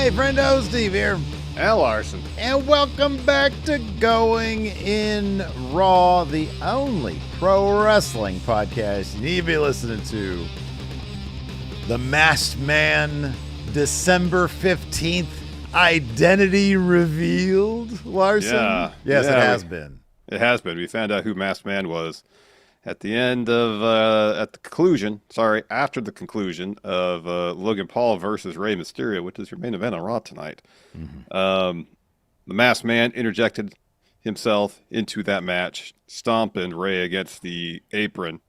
Hey, friendo, Steve here. And Larson. And welcome back to Going in Raw, the only pro wrestling podcast you need to be listening to. The Masked Man, December 15th, identity revealed, Larson? Yeah. Yes, yeah, it has been. It has been. We found out who Masked Man was at the end of, after the conclusion of Logan Paul versus Rey Mysterio, which is your main event on Raw tonight. Mm-hmm. The Masked Man interjected himself into that match, stomping Rey against the apron.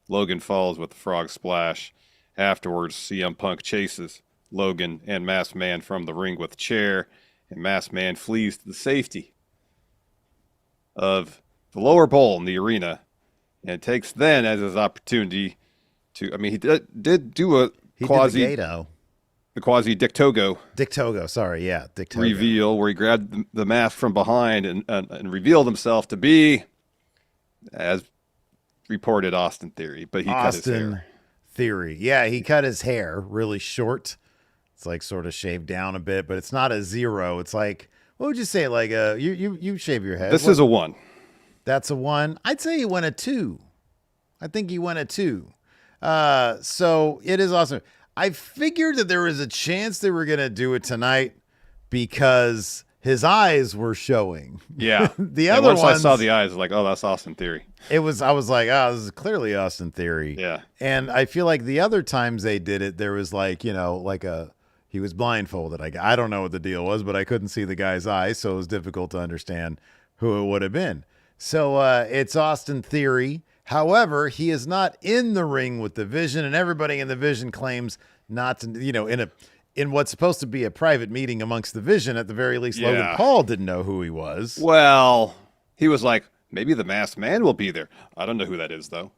Logan falls with the frog splash. Afterwards, CM Punk chases Logan and Masked Man from the ring with a chair, and Masked Man flees to the safety of the lower bowl in the arena, and takes then as his opportunity to, I mean, he did do a quasi Dictogo reveal where he grabbed the mask from behind and revealed himself to be, as reported, Austin Theory, but he cut his hair. Theory. Yeah, he cut his hair really short. It's like sort of shaved down a bit, but it's not a zero. It's like, what would you say? Like you shave your head. This is a 1. That's a 1. I'd say he went a 2. I think he went a 2. So it is awesome. I figured that there was a chance they were going to do it tonight because his eyes were showing. Yeah. The other ones, I saw the eyes, like, oh, that's Austin Theory. I was like, oh, this is clearly Austin Theory. Yeah. And I feel like the other times they did it, there was like, he was blindfolded. I don't know what the deal was, but I couldn't see the guy's eyes, so it was difficult to understand who it would have been. So it's Austin Theory. However, he is not in the ring with the Vision, and everybody in the Vision claims not to, in what's supposed to be a private meeting amongst the Vision, at the very least, Yeah. Logan Paul didn't know who he was. Well, he was like, maybe the Masked Man will be there. I don't know who that is, though.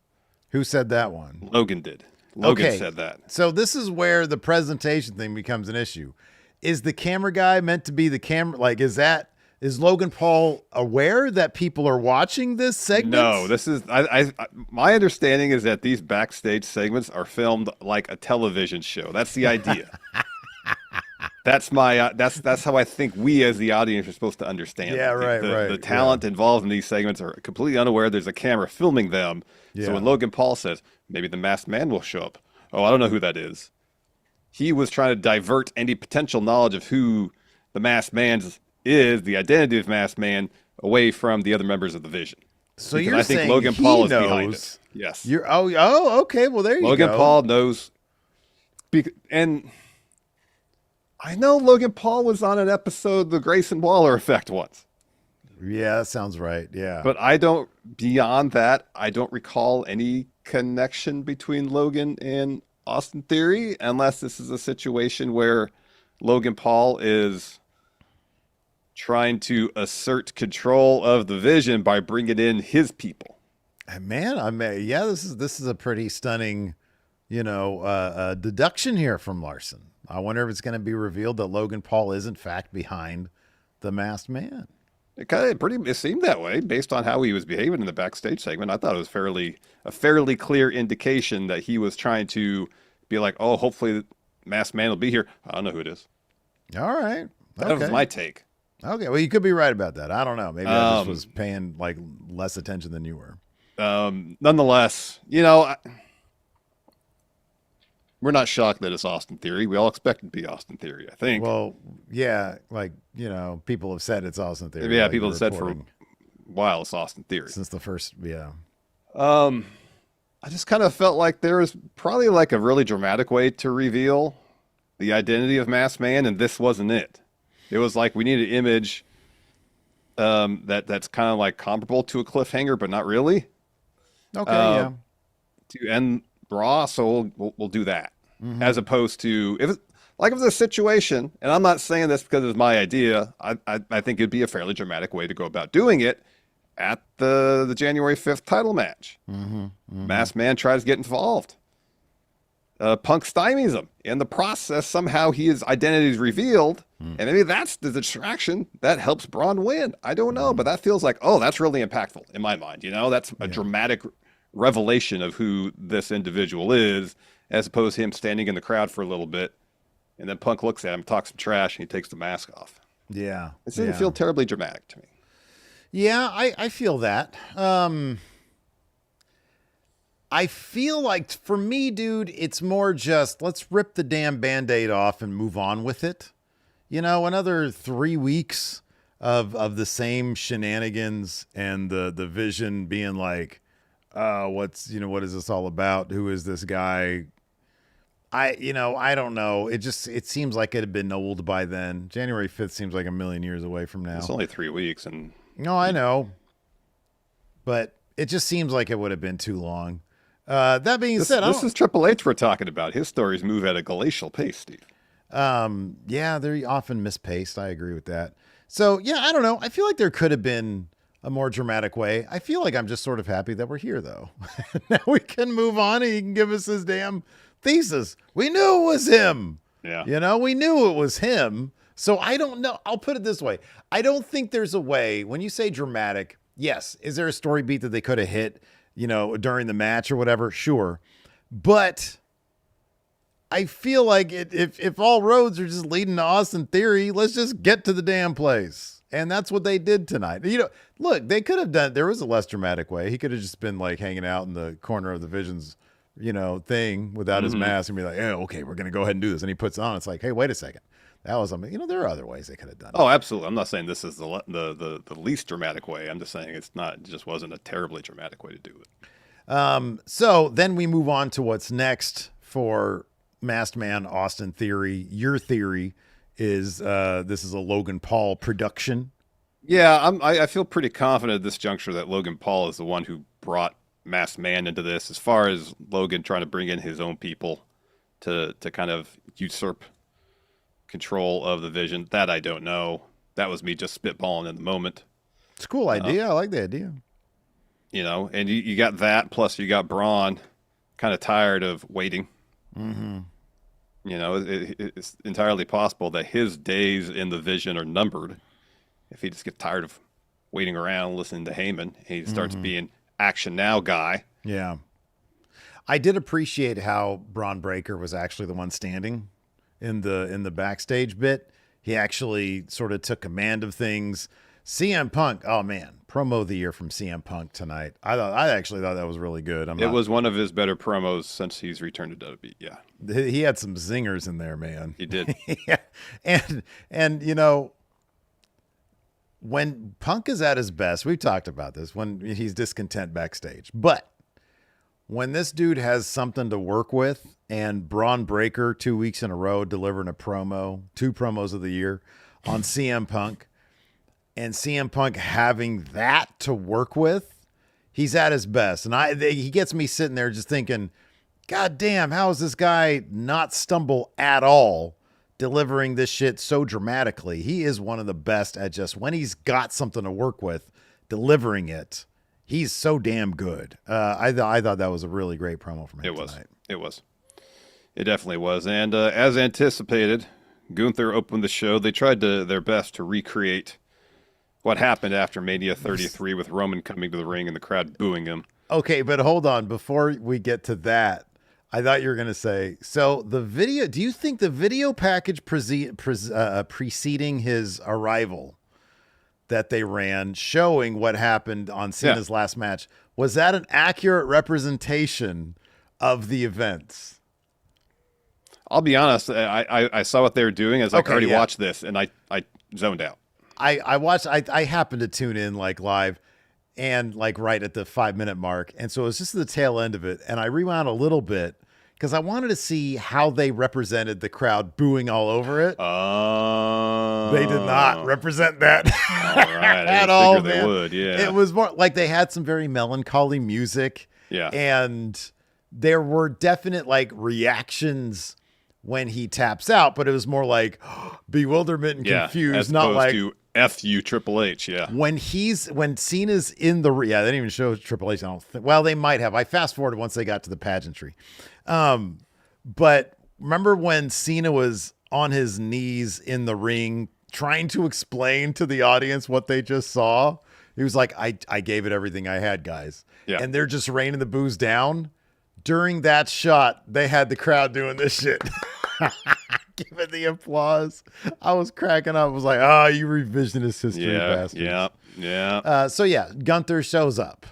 Who said that one? Logan did. Logan said that. So this is where the presentation thing becomes an issue. Is the camera guy meant to be the camera? Like, is Logan Paul aware that people are watching this segment? No, this is my understanding is that these backstage segments are filmed like a television show. That's the idea. That's my that's how I think we as the audience are supposed to understand. Yeah, right. The talent involved in these segments are completely unaware there's a camera filming them. Yeah. So when Logan Paul says, maybe the Masked Man will show up. Oh, I don't know who that is. He was trying to divert any potential knowledge of who the Masked Man is, the identity of Masked Man, away from the other members of the Vision. So because you're I think saying Logan he Paul is knows. behind it. Yes. Okay. Well, there you go. Logan Paul knows. And I know Logan Paul was on an episode of The Grayson Waller Effect once. Yeah, that sounds right. Yeah. But beyond that, I don't recall any connection between Logan and Austin Theory, unless this is a situation where Logan Paul is trying to assert control of the Vision by bringing in his people. Man, this is a pretty stunning, deduction here from Larson. I wonder if it's going to be revealed that Logan Paul is in fact behind the Masked Man. It seemed that way based on how he was behaving in the backstage segment. I thought it was a fairly clear indication that he was trying to be like, oh, hopefully the Masked Man will be here. I don't know who it is. All right. That was my take. Okay. Well, you could be right about that. I don't know. Maybe I just was paying like less attention than you were. Nonetheless, we're not shocked that it's Austin Theory. We all expect it to be Austin Theory, I think. Well, yeah, people have said it's Austin Theory. Yeah, like people have said for a while it's Austin Theory. Since the first, yeah. I just kind of felt like there was probably like a really dramatic way to reveal the identity of Masked Man, and this wasn't it. It was like we need an image that's kind of like comparable to a cliffhanger, but not really. Okay, yeah. To end Raw, so we'll do that. Mm-hmm. As opposed to if it's a situation, and I'm not saying this because it's my idea. I think it'd be a fairly dramatic way to go about doing it at the January 5th title match. Mm-hmm, mm-hmm. Masked Man tries to get involved. Punk stymies him. In the process, somehow his identity is revealed, and maybe that's the distraction that helps Braun win. I don't know, but that feels like, oh, that's really impactful in my mind. That's a dramatic revelation of who this individual is, as opposed to him standing in the crowd for a little bit And then Punk looks at him, talks some trash, and he takes the mask off. Yeah. It doesn't feel terribly dramatic to me. Yeah, I feel that. I feel like for me, dude, it's more just let's rip the damn Band-Aid off and move on with it. You know, another 3 weeks of the same shenanigans and the Vision being like, what is this all about? Who is this guy? I don't know. It seems like it had been old by then. January 5th seems like a million years away from now. It's only 3 weeks. And no, I know. But it just seems like it would have been too long. That being said, this is Triple H we're talking about. His stories move at a glacial pace, Steve. Yeah, they're often mispaced. I agree with that. So, yeah, I don't know. I feel like there could have been a more dramatic way. I feel like I'm just sort of happy that we're here, though. Now we can move on and he can give us his damn thesis. We knew it was him. Yeah. You know, we knew it was him. So I don't know. I'll put it this way. I don't think there's a way, when you say dramatic, yes, is there a story beat that they could have hit, during the match or whatever? Sure. But I feel like if all roads are just leading to Austin Theory, let's just get to the damn place. And that's what they did tonight. Look, they could have done, there was a less dramatic way. He could have just been like hanging out in the corner of the Vision's, thing without his mask and be like, oh, okay, we're going to go ahead and do this. And he puts it on. It's like, hey, wait a second. That was, there are other ways they could have done it. Oh, absolutely. I'm not saying this is the least dramatic way. I'm just saying it just wasn't a terribly dramatic way to do it. So then we move on to what's next for Masked Man Austin Theory. Your theory is this is a Logan Paul production. Yeah, I feel pretty confident at this juncture that Logan Paul is the one who brought Masked Man into this. As far as Logan trying to bring in his own people to kind of usurp control of the Vision, that I don't know. That was me just spitballing in the moment. It's a cool idea. I like the idea. And you got that, plus you got Braun kind of tired of waiting. Mm-hmm. It's entirely possible that his days in the Vision are numbered. If he just gets tired of waiting around, listening to Heyman, he starts being action now guy. Yeah. I did appreciate how Braun Breaker was actually the one standing in the backstage bit. He actually sort of took command of things. CM Punk, oh man, promo of the year from CM Punk tonight. I actually thought that was really good. It was one of his better promos since he's returned to WWE. Yeah, he had some zingers in there, man. He did. Yeah. And when Punk is at his best, we've talked about this, when he's discontent backstage, but when this dude has something to work with, and Braun Breaker 2 weeks in a row delivering a promo, 2 promos of the year on CM Punk, and CM Punk having that to work with, he's at his best. And he gets me sitting there just thinking, God damn, how is this guy not stumble at all delivering this shit so dramatically? He is one of the best at just when he's got something to work with, delivering it. He's so damn good. I thought that was a really great promo from him tonight. It was. It definitely was. And as anticipated, Gunther opened the show. They tried their best to recreate what happened after Mania 33 with Roman coming to the ring and the crowd booing him. Okay, but hold on. Before we get to that, I thought you were going to say, so the video, do you think the video package preceding his arrival that they ran showing what happened on Cena's last match, was that an accurate representation of the events? I'll be honest. I saw what they were doing. I was like, I already watched this, and I zoned out. I watched, I happened to tune in like live and like right at the 5-minute mark. And so it was just the tail end of it. And I rewound a little bit because I wanted to see how they represented the crowd booing all over it. They did not represent that at all, man. They would, yeah. It was more like they had some very melancholy music. Yeah. And there were definite like reactions when he taps out, but it was more like bewilderment and confused, as not like to F you Triple H. Yeah. When Cena's in the, they didn't even show Triple H. I don't think, well, they might have. I fast forwarded once they got to the pageantry. But remember when Cena was on his knees in the ring trying to explain to the audience what they just saw? He was like, I gave it everything I had, guys. Yeah. And they're just raining the booze down. During that shot, they had the crowd doing this shit. giving the applause. I was cracking up. I was like, "Oh, you revisionist history bastards." Yeah. So yeah, Gunther shows up,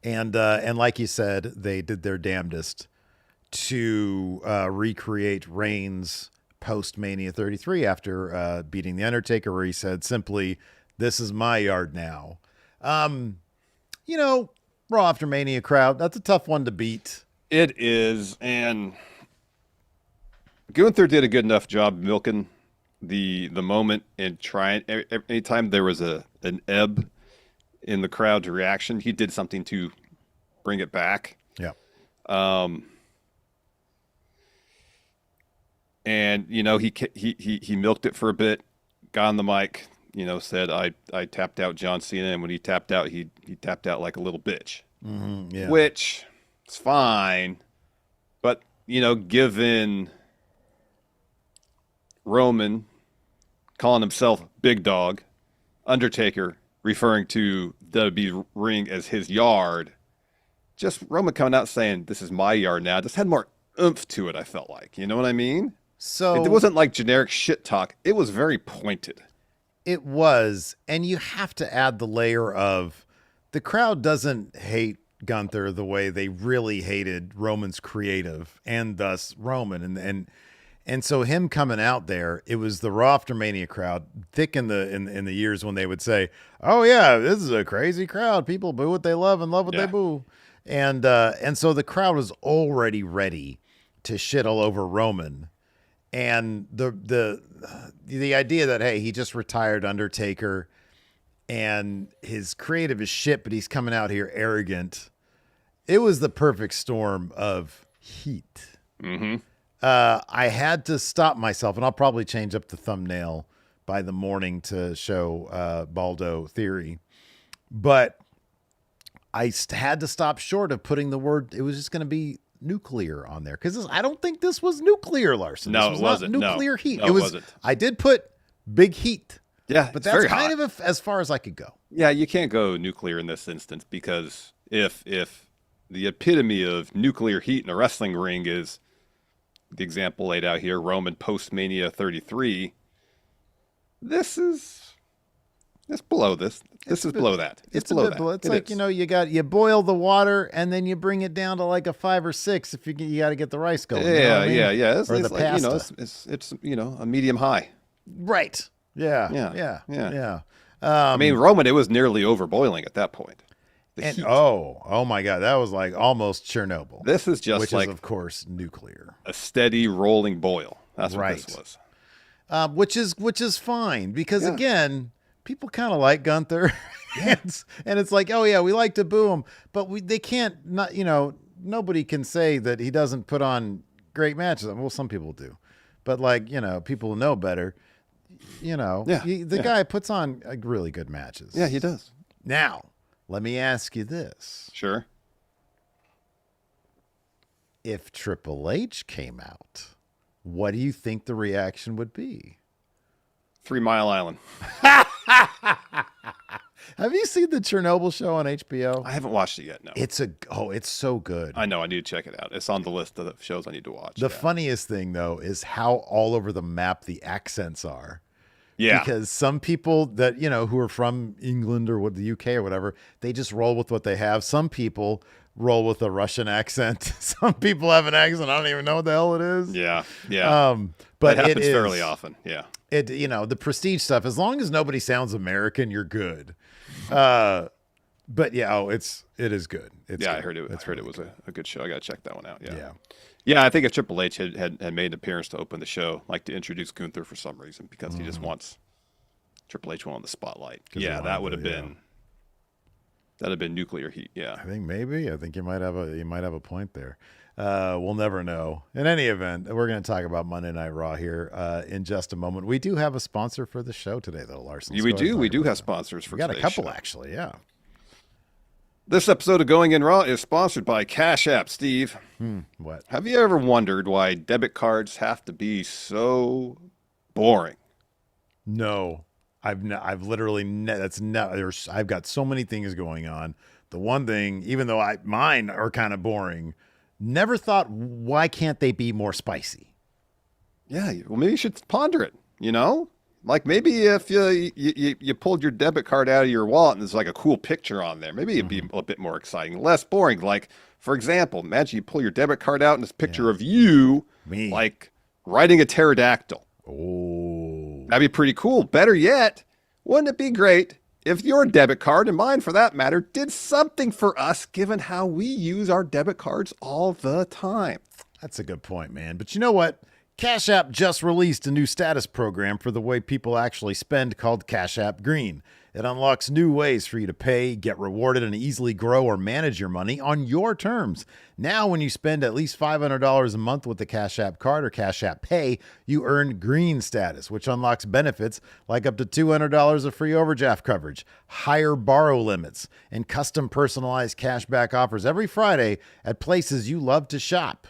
and like you said, they did their damnedest to recreate Reigns post Mania 33 after beating the Undertaker, where he said simply, "This is my yard now." You know, Raw after Mania crowd, that's a tough one to beat. It is, and Gunther did a good enough job milking the moment and trying. Anytime there was an ebb in the crowd's reaction, he did something to bring it back. Yeah. And he milked it for a bit, got on the mic, said I tapped out John Cena, and when he tapped out, he tapped out like a little bitch, Yeah. which is fine, but given Roman calling himself Big Dog, Undertaker referring to WWE ring as his yard, just Roman coming out saying this is my yard now just had more oomph to it. I felt like, you know what I mean? So it wasn't like generic shit talk. It was very pointed. It was, and you have to add the layer of the crowd doesn't hate Gunther the way they really hated Roman's creative and thus Roman, and so him coming out there, it was the Raw after Mania crowd, thick in the years when they would say, "Oh yeah, this is a crazy crowd. People boo what they love and love what they boo," and so the crowd was already ready to shit all over Roman. And the idea that, hey, he just retired Undertaker and his creative is shit, but he's coming out here arrogant. It was the perfect storm of heat. Mm-hmm. I had to stop myself, and I'll probably change up the thumbnail by the morning to show Baldo Theory. But I had to stop short of putting the word, it was just going to be nuclear on there, because I don't think this was nuclear, Larson. No, this was it wasn't. Not nuclear heat. No, it was. wasn't. I did put big heat. Yeah, but that's kind of as far as I could go. Yeah, you can't go nuclear in this instance, because if the epitome of nuclear heat in a wrestling ring is the example laid out here, Roman post-Mania 33, this is below this. This is below that. It's below that. It's like, you boil the water and then you bring it down to like a 5 or 6 if you got to get the rice going. Yeah. It's or the like, pasta. It's a medium high. Right. Yeah. I mean, Roman, it was nearly over boiling at that point. Oh my God, that was like almost Chernobyl. This is just which like, is of course nuclear, a steady rolling boil. That's what this was. Which is fine, because again, people kind of like Gunther, and it's like, oh yeah, we like to boo him, but they can't not, nobody can say that he doesn't put on great matches. Well, some people do, but like, people know better. The guy puts on really good matches. Yeah, he does. Now, let me ask you this. Sure. If Triple H came out, what do you think the reaction would be? 3 Mile Island. Have you seen the Chernobyl show on HBO? I haven't watched it yet, no. It's so good. I know, I need to check it out. It's on the list of the shows I need to watch. The funniest thing, though, is how all over the map the accents are. Yeah. Because some people that, who are from England or the UK or whatever, they just roll with what they have. Some people roll with a Russian accent. Some people have an accent I don't even know what the hell it is. Yeah. But it happens fairly often. Yeah. The prestige stuff, as long as nobody sounds American, you're good. But yeah, it is good. It's good. I heard it was a good show. I got to check that one out. Yeah. Yeah. I think if Triple H had made an appearance to open the show, like to introduce Gunther for some reason, because he just wants Triple H on the spotlight. Yeah, that would have been that'd have been nuclear heat. Yeah. I think you might have a point there. We'll never know. In any event, we're going to talk about Monday Night Raw here in just a moment. We do have a sponsor for the show today, though, Larson. We do have sponsors for today's show. We got a couple, actually, yeah. This episode of Going In Raw is sponsored by Cash App, Steve. What? Have you ever wondered why debit cards have to be so boring? No. I've literally I've got so many things going on. The one thing, even though mine are kind of boring, never thought, why can't they be more spicy? Yeah, well, maybe you should ponder it, Like maybe if you pulled your debit card out of your wallet and there's like a cool picture on there, maybe it'd be a bit more exciting, less boring. Like, for example, imagine you pull your debit card out and this picture of you, Me. like riding a pterodactyl. Oh. That'd be pretty cool. Better yet, wouldn't it be great if your debit card, and mine for that matter, did something for us given how we use our debit cards all the time? That's a good point, man. But you know what? Cash App just released a new status program for the way people actually spend called Cash App Green. It unlocks new ways for you to pay, get rewarded, and easily grow or manage your money on your terms. Now, when you spend at least $500 a month with the Cash App card or Cash App Pay, you earn green status, which unlocks benefits like up to $200 of free overdraft coverage, higher borrow limits, and custom personalized cashback offers every Friday at places you love to shop.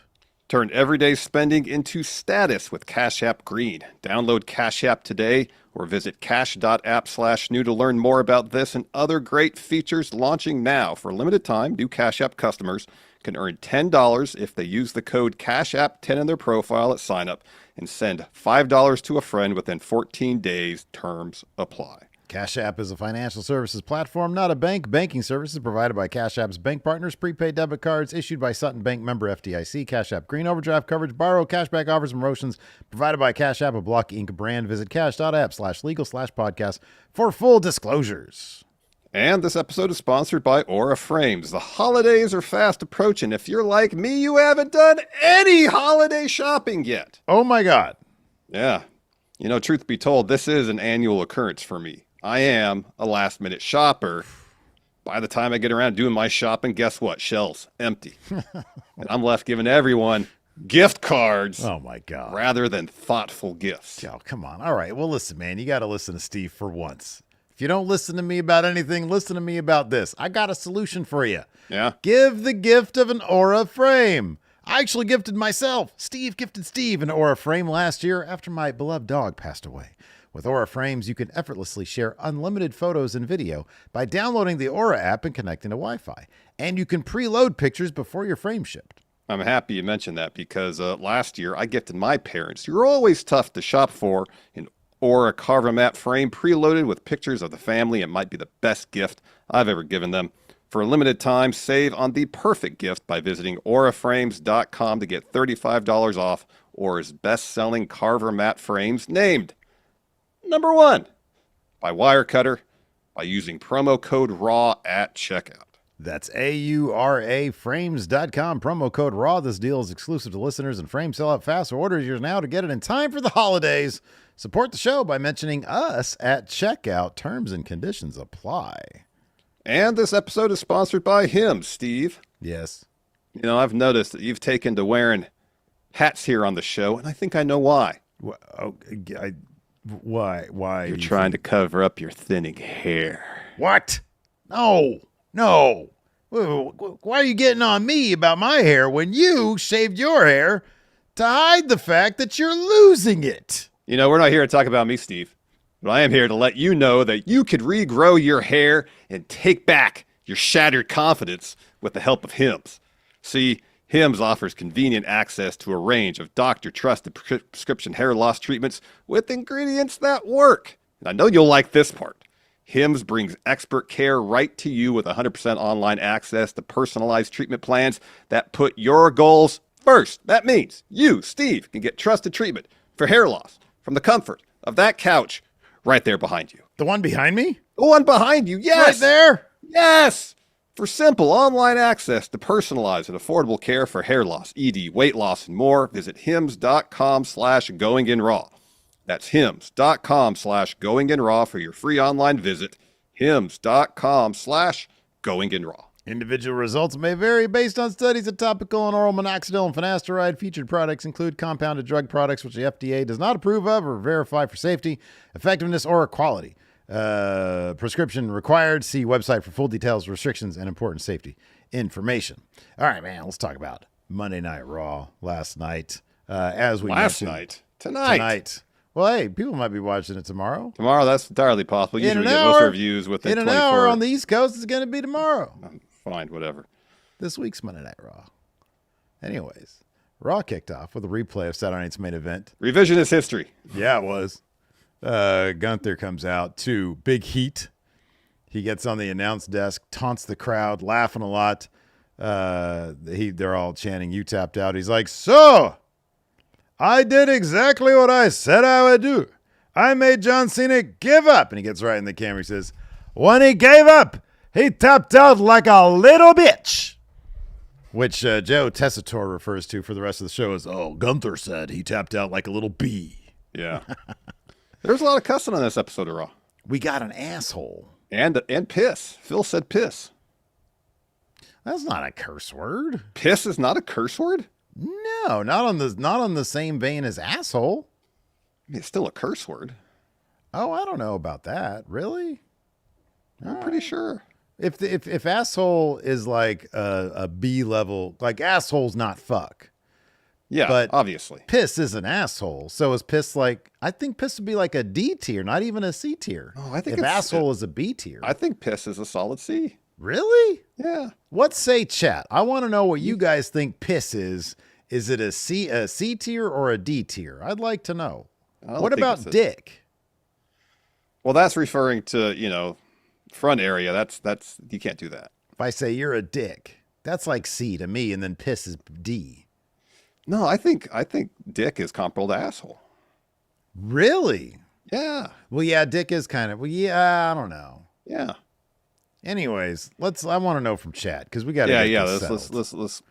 Turn everyday spending into status with Cash App Green. Download Cash App today or visit cash.app/new to learn more about this and other great features launching now. For a limited time, new Cash App customers can earn $10 if they use the code CashApp10 in their profile at signup and send $5 to a friend within 14 days. Terms apply. Cash App is a financial services platform, not a bank. Banking services provided by Cash App's bank partners, prepaid debit cards issued by Sutton Bank, member FDIC. Cash App Green overdraft coverage, borrow, cashback offers, and promotions provided by Cash App, a Block Inc. brand. Visit cash.app/legal/podcast for full disclosures. And this episode is sponsored by Aura Frames. The holidays are fast approaching. If you're like me, you haven't done any holiday shopping yet. Oh my God. Yeah. Truth be told, this is an annual occurrence for me. I am a last-minute shopper. By the time I get around doing my shopping, guess what? Shelves empty. And I'm left giving everyone gift cards. Oh, my God. Rather than thoughtful gifts. Oh, come on. All right. Well, listen, man, you got to listen to Steve for once. If you don't listen to me about anything, listen to me about this. I got a solution for you. Yeah? Give the gift of an Aura frame. I actually gifted myself. Steve gifted Steve an Aura frame last year after my beloved dog passed away. With Aura Frames, you can effortlessly share unlimited photos and video by downloading the Aura app and connecting to Wi-Fi. And you can preload pictures before your frame shipped. I'm happy you mentioned that because last year I gifted my parents, who are always tough to shop for, an Aura Carver Mat frame preloaded with pictures of the family. It might be the best gift I've ever given them. For a limited time, save on the perfect gift by visiting auraframes.com to get $35 off Aura's best-selling Carver Mat frames, named Number 1 by Wirecutter by using promo code RAW at checkout. That's AURAFrames.com, promo code RAW. This deal is exclusive to listeners, and frames sell out fast, so order yours now to get it in time for the holidays. Support the show by mentioning us at checkout. Terms and conditions apply. And this episode is sponsored by him, Steve. Yes. I've noticed that you've taken to wearing hats here on the show, and I think I know why. Why? You're trying to cover up your thinning hair. What? No. Why are you getting on me about my hair when you shaved your hair to hide the fact that you're losing it? We're not here to talk about me, Steve, but I am here to let you know that you could regrow your hair and take back your shattered confidence with the help of Hims. See, Hims offers convenient access to a range of doctor-trusted prescription hair loss treatments with ingredients that work. And I know you'll like this part. Hims brings expert care right to you with 100% online access to personalized treatment plans that put your goals first. That means you, Steve, can get trusted treatment for hair loss from the comfort of that couch right there behind you. The one behind me? The one behind you, yes! Right there? Yes! For simple online access to personalized and affordable care for hair loss, ED, weight loss, and more, visit hims.com/goinginraw. That's hims.com/goinginraw for your free online visit. hims.com/goinginraw. Individual results may vary based on studies of topical and oral minoxidil and finasteride. Featured products include compounded drug products, which the FDA does not approve of or verify for safety, effectiveness, or quality. Prescription required. See website for full details, restrictions, and important safety information. All right, man, let's talk about Monday Night Raw last night. Tonight. Well, hey, people might be watching it tomorrow. Tomorrow, that's entirely possible. Usually get most reviews within 24 hours. In an hour on the East Coast, it's going to be tomorrow. Fine, whatever. This week's Monday Night Raw. Anyways, Raw kicked off with a replay of Saturday night's main event. Revisionist history. Yeah, it was. Gunther comes out to big heat. He gets on the announce desk, taunts the crowd, laughing a lot. They're all chanting, "You tapped out." He's like, "So, I did exactly what I said I would do. I made John Cena give up." And he gets right in the camera. He says, "When he gave up, he tapped out like a little bitch." Which Joe Tessitore refers to for the rest of the show as, "Oh, Gunther said he tapped out like a little bee." Yeah. There's a lot of cussing on this episode of Raw. We got an asshole. And piss. Phil said piss. That's not a curse word. Piss is not a curse word? No, not on the same vein as asshole. I mean, it's still a curse word. Oh, I don't know about that. Really? I'm pretty sure. If asshole is like a B level, like asshole's not fuck. Yeah, but obviously. Piss is an asshole. So is piss like, I think piss would be like a D tier, not even a C tier. Oh, I think if asshole is a B tier. I think piss is a solid C. Really? Yeah. What say chat? I want to know what you guys think piss is. Is it a C tier or a D tier? I'd like to know. What about dick? Well, that's referring to, front area. That's you can't do that. If I say you're a dick, that's like C to me, and then piss is D. No, I think dick is comparable to asshole. Really? Yeah. Well, yeah, dick is kind of, well, yeah, I don't know. Yeah. Anyways, I want to know from chat because we got to let's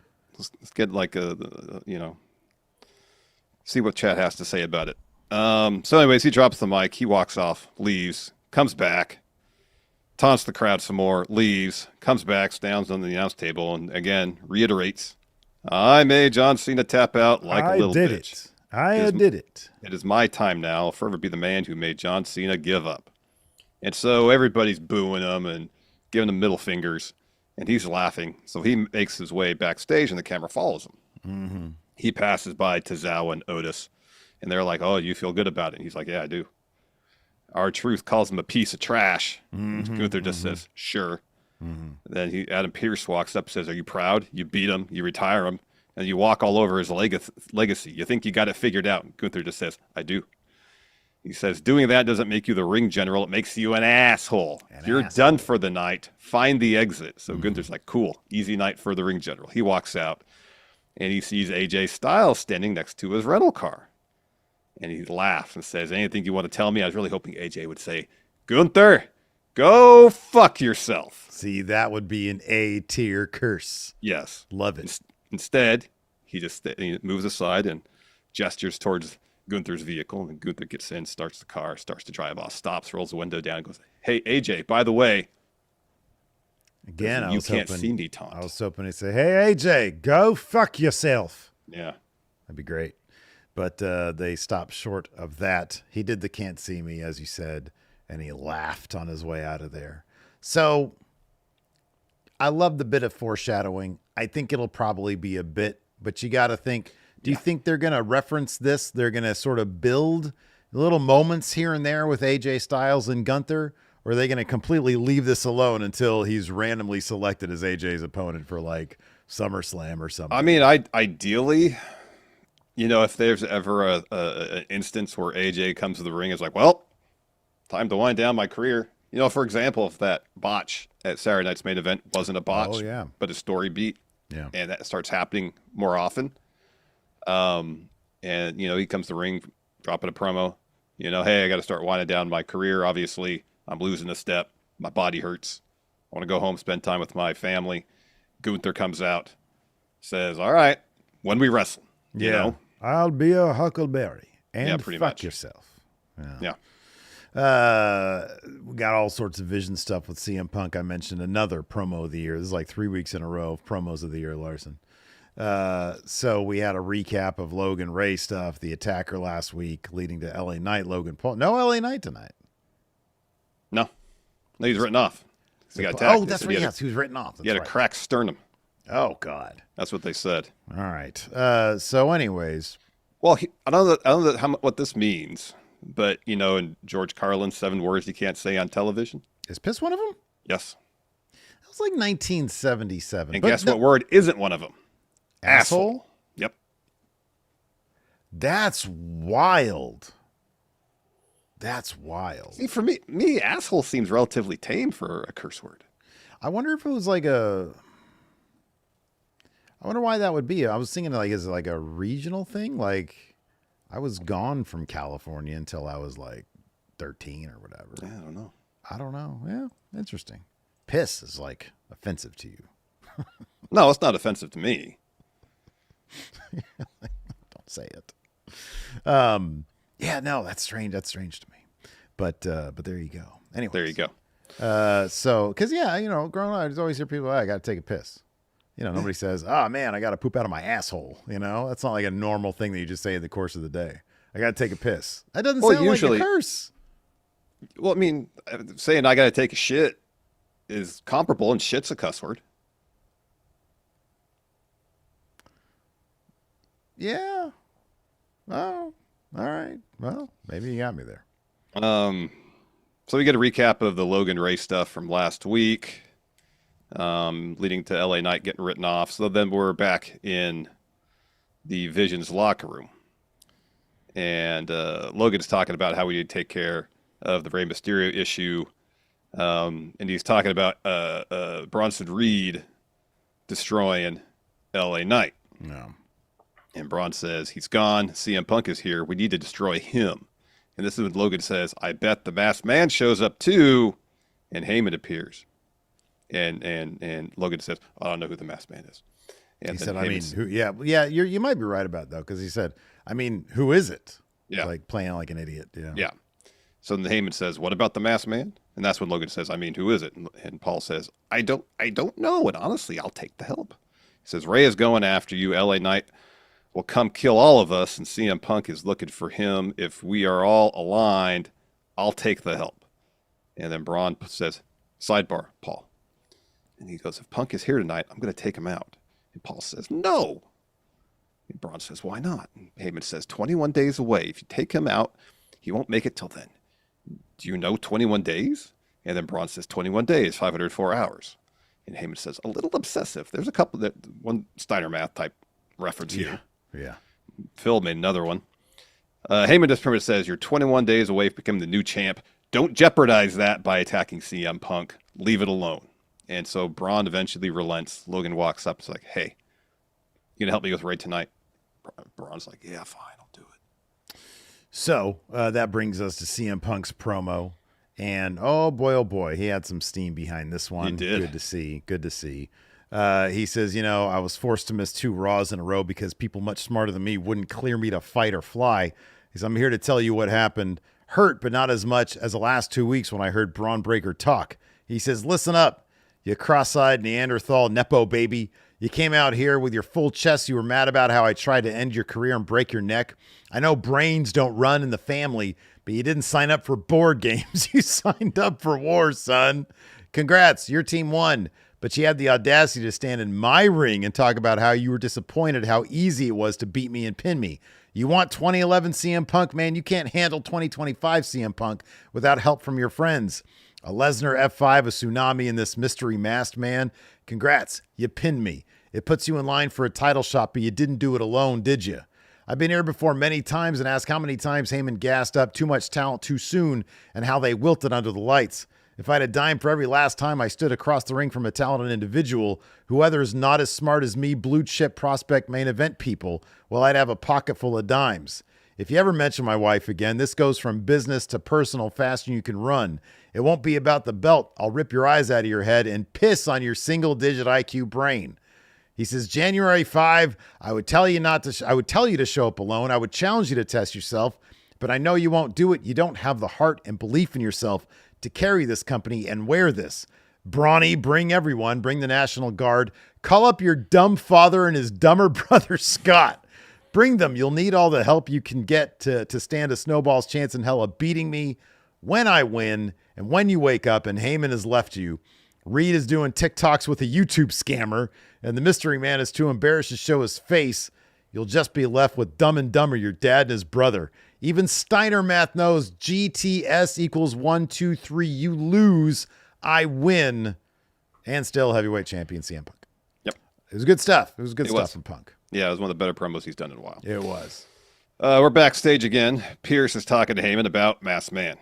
get like see what chat has to say about it. So anyways, he drops the mic, he walks off, leaves, comes back, taunts the crowd some more, leaves, comes back, stands on the announce table, and again reiterates, "I made John Cena tap out like a little bitch. I did it. It is my time now. I'll forever be the man who made John Cena give up." And so everybody's booing him and giving him middle fingers, and he's laughing. So he makes his way backstage, and the camera follows him. Mm-hmm. He passes by Tozawa and Otis, and they're like, "Oh, you feel good about it?" And he's like, "Yeah, I do." R-Truth calls him a piece of trash. Mm-hmm. Gunther just says, "Sure." Mm-hmm. Then Adam Pearce walks up and says, "Are you proud? You beat him, you retire him, and you walk all over his legacy. You think you got it figured out?" And Gunther just says, "I do." He says, "Doing that doesn't make you the ring general. It makes you an asshole. You're done for the night. Find the exit." So Gunther's like, "Cool, easy night for the ring general." He walks out, and he sees AJ Styles standing next to his rental car. And he laughs and says, "Anything you want to tell me?" I was really hoping AJ would say, "Gunther, go fuck yourself." See, that would be an A tier curse. Yes. Love it. Instead, he moves aside and gestures towards Gunther's vehicle. And Gunther gets in, starts the car, starts to drive off, stops, rolls the window down, and goes, "Hey, AJ, by the way," again, you can't see me taunt. I was hoping he'd say, "Hey, AJ, go fuck yourself." Yeah. That'd be great. But they stopped short of that. He did the "can't see me," as you said, and he laughed on his way out of there. So I love the bit of foreshadowing. I think it'll probably be a bit, but you got to think, do you think they're going to reference this? They're going to sort of build little moments here and there with AJ Styles and Gunther? Or are they going to completely leave this alone until he's randomly selected as AJ's opponent for like SummerSlam or something? I mean, ideally, if there's ever an instance where AJ comes to the ring, it's like, well, time to wind down my career. For example, if that botch at Saturday night's main event wasn't a botch, but a story beat, and that starts happening more often, and he comes to the ring, dropping a promo, "Hey, I got to start winding down my career. Obviously, I'm losing a step. My body hurts. I want to go home, spend time with my family." Gunther comes out, says, "All right, when we wrestle, I'll be a huckleberry and pretty fuck much. yourself." Yeah. We got all sorts of Vision stuff with CM Punk. I mentioned another promo of the year. This is like 3 weeks in a row of promos of the year, Larson. So we had a recap of Logan Ray stuff, the attacker last week, leading to LA Knight, Logan Paul. No LA Knight tonight. No, he's written off. He got attacked. Oh, that's right. Yes, he was written off. He had a cracked sternum. Oh, God. That's what they said. All right. So anyways. Well, I don't know what this means, but, in George Carlin's 7 words you can't say on television. Is piss one of them? Yes. That was like 1977. And guess what word isn't one of them? Asshole? Yep. That's wild. That's wild. See, for me, asshole seems relatively tame for a curse word. I wonder if it was like I wonder why that would be. I was thinking like, is it like a regional thing? Like I was gone from California until I was like 13 or whatever. Yeah, I don't know. I don't know. Yeah, interesting. Piss is like offensive to you. No, it's not offensive to me. Don't say it. Yeah, no, that's strange. That's strange to me. But there you go. Anyway, There you go. So, because growing up, I just always hear people, I got to take a piss. Nobody says, "Oh man, I got to poop out of my asshole." That's not like a normal thing that you just say in the course of the day. I got to take a piss. That doesn't sound usually, like a curse. Well, I mean, saying I got to take a shit is comparable, and shit's a cuss word. Yeah. Oh, all right. Well, maybe you got me there. So we get a recap of the Logan Ray stuff from last week, leading to LA Knight getting written off. So then we're back in the Vision's locker room. And Logan's talking about how we need to take care of the Rey Mysterio issue. And he's talking about Bronson Reed destroying LA Knight. No. And Braun says, he's gone. CM Punk is here. We need to destroy him. And this is when Logan says, I bet the masked man shows up too. And Heyman appears. And Logan says, I don't know who the masked man is. And he said, I mean, who? Yeah, you might be right about that, because he said, I mean, who is it? Yeah. Like playing like an idiot. Yeah. Yeah. So then Heyman says, what about the masked man? And that's when Logan says, I mean, who is it? And Paul says, I don't know. And honestly, I'll take the help. He says, Ray is going after you. LA Knight will come kill all of us, and CM Punk is looking for him. If we are all aligned, I'll take the help. And then Braun says, sidebar, Paul. And he goes, if Punk is here tonight, I'm going to take him out. And Paul says, no. And Braun says, why not? And Heyman says, 21 days away. If you take him out, he won't make it till then. Do you know 21 days? And then Braun says, 21 days, 504 hours. And Heyman says, a little obsessive. There's a couple that one Steiner math type reference here. Yeah. Phil made another one. Heyman just pretty much says, you're 21 days away from becoming the new champ. Don't jeopardize that by attacking CM Punk. Leave it alone. And so Braun eventually relents. Logan walks up and is like, hey, you going to help me with Ray tonight? Braun's like, yeah, fine, I'll do it. So that brings us to CM Punk's promo. And oh boy, he had some steam behind this one. He did. Good to see. He says, I was forced to miss 2 Raws in a row because people much smarter than me wouldn't clear me to fight or fly. He says, I'm here to tell you what happened. Hurt, but not as much as the last 2 weeks when I heard Braun Breaker talk. He says, listen up, you cross-eyed Neanderthal Nepo baby. You came out here with your full chest. You were mad about how I tried to end your career and break your neck. I know brains don't run in the family, but you didn't sign up for board games. You signed up for war, son. Congrats, your team won. But you had the audacity to stand in my ring and talk about how you were disappointed how easy it was to beat me and pin me. You want 2011 CM Punk, man. You can't handle 2025 CM Punk without help from your friends. A Lesnar F5, a Tsunami, and this mystery masked man. Congrats, you pinned me. It puts you in line for a title shot, but you didn't do it alone, did you? I've been here before many times and asked how many times Heyman gassed up too much talent too soon and how they wilted under the lights. If I had a dime for every last time I stood across the ring from a talented individual who either is not as smart as me, blue chip prospect main event people, well, I'd have a pocket full of dimes. If you ever mention my wife again, this goes from business to personal faster than you can run. It won't be about the belt. I'll rip your eyes out of your head and piss on your single-digit IQ brain. He says, January 5, I would tell you to show up alone. I would challenge you to test yourself, but I know you won't do it. You don't have the heart and belief in yourself to carry this company and wear this. Brawny, bring everyone, bring the National Guard. Call up your dumb father and his dumber brother, Scott. Bring them. You'll need all the help you can get to stand a snowball's chance in hell of beating me when I win and when you wake up and Heyman has left you. Reed is doing TikToks with a YouTube scammer, and the mystery man is too embarrassed to show his face. You'll just be left with Dumb and Dumber, your dad and his brother. Even Steiner math knows GTS equals 1, 2, 3. You lose, I win, and still heavyweight champion CM Punk. Yep. It was good stuff. It was good stuff from Punk. Yeah, it was one of the better promos he's done in a while. It was. We're backstage again. Pierce is talking to Heyman about Masked Man.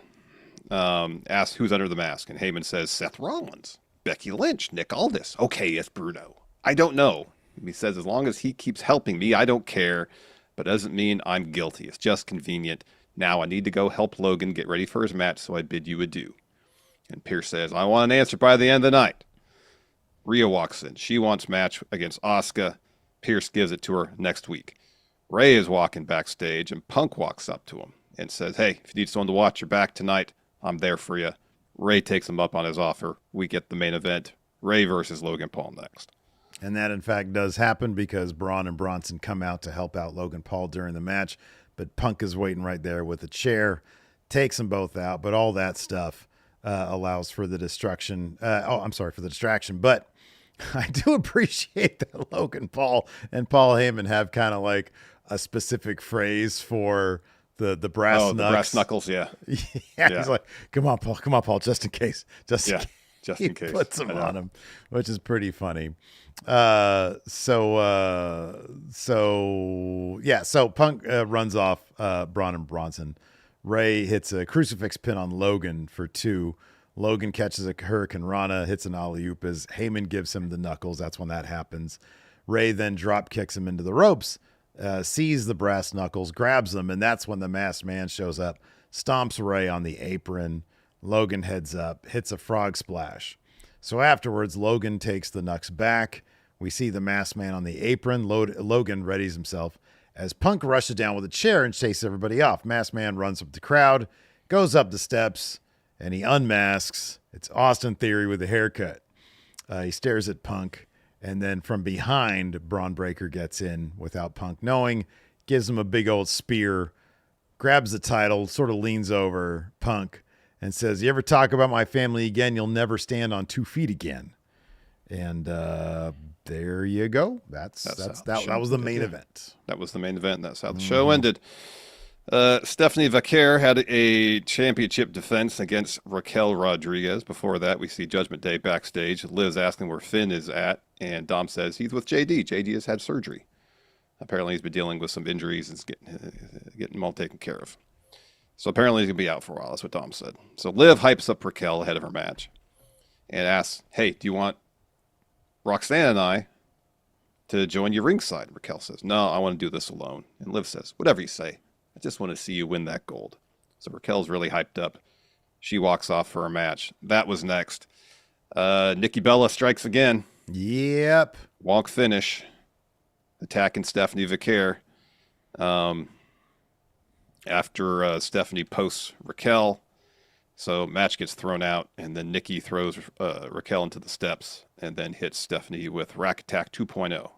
Asks who's under the mask, and Heyman says Seth Rollins, Becky Lynch, Nick Aldis. Okay, it's Bruno. I don't know. He says as long as he keeps helping me, I don't care, but doesn't mean I'm guilty. It's just convenient. Now I need to go help Logan get ready for his match, so I bid you adieu. And Pierce says, I want an answer by the end of the night. Rhea walks in. She wants match against Asuka. Pierce gives it to her next week. Ray is walking backstage, and Punk walks up to him and says, hey, if you need someone to watch your back tonight, I'm there for you. Ray takes him up on his offer. We get the main event. Ray versus Logan Paul next. And that, in fact, does happen because Braun and Bronson come out to help out Logan Paul during the match. But Punk is waiting right there with a chair, takes them both out. But all that stuff allows for the distraction. For the distraction. But I do appreciate that Logan Paul and Paul Heyman have kind of like a specific phrase for the brass knuckles. The brass knuckles, yeah. Yeah. He's like, come on, Paul, just in case. Just in case. He puts them on him, which is pretty funny. So Punk runs off Braun and Bronson. Ray hits a crucifix pin on Logan for 2. Logan catches a Hurricane Rana, hits an alley-oop as Heyman gives him the knuckles. That's when that happens. Ray then drop kicks him into the ropes, sees the brass knuckles, grabs them, and that's when the Masked Man shows up, stomps Ray on the apron. Logan heads up, hits a frog splash. So afterwards, Logan takes the knucks back. We see the Masked Man on the apron. Logan readies himself as Punk rushes down with a chair and chases everybody off. Masked Man runs up the crowd, goes up the steps, and he unmasks. It's Austin Theory with a haircut. He stares at Punk, and then from behind, Braun Breaker gets in without Punk knowing, gives him a big old spear, grabs the title, sort of leans over Punk, and says, you ever talk about my family again, you'll never stand on 2 feet again. And there you go. That was the main event. That was the main event. That's how the show ended. Stephanie Vaquer had a championship defense against Raquel Rodriguez. Before that, we see Judgment Day backstage. Liz asking where Finn is at, and Dom says he's with JD. JD has had surgery. Apparently, he's been dealing with some injuries and getting them all taken care of. So apparently, he's going to be out for a while. That's what Dom said. So Liv hypes up Raquel ahead of her match and asks, hey, do you want Roxanne and I to join you ringside? Raquel says, no, I want to do this alone. And Liv says, whatever you say. I just want to see you win that gold. So Raquel's really hyped up. She walks off for a match. That was next. Nikki Bella strikes again. Yep. Walk finish. Attacking Stephanie Vaquer. After Stephanie posts Raquel. So match gets thrown out, and then Nikki throws Raquel into the steps and then hits Stephanie with Rack Attack 2.0.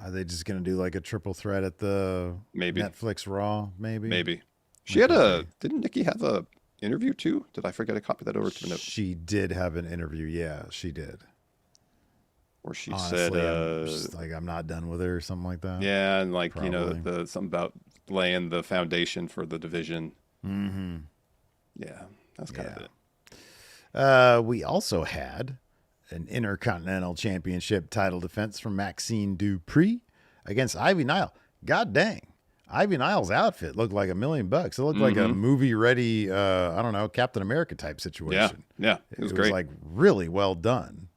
Are they just going to do like a triple threat at the Netflix Raw? Maybe. Didn't Nikki have a interview too? Did I forget to copy that over to the note? She did have an interview. Yeah, she did. Where she said, I'm not done with her or something like that. Yeah. And like, probably. Something about laying the foundation for the division. Mm-hmm. Yeah. That's kind of it. We also had an Intercontinental Championship title defense from Maxine Dupree against Ivy Nile. God dang. Ivy Nile's outfit looked like $1 million. It looked like a movie-ready, Captain America type situation. Yeah. It was great. Like really well done.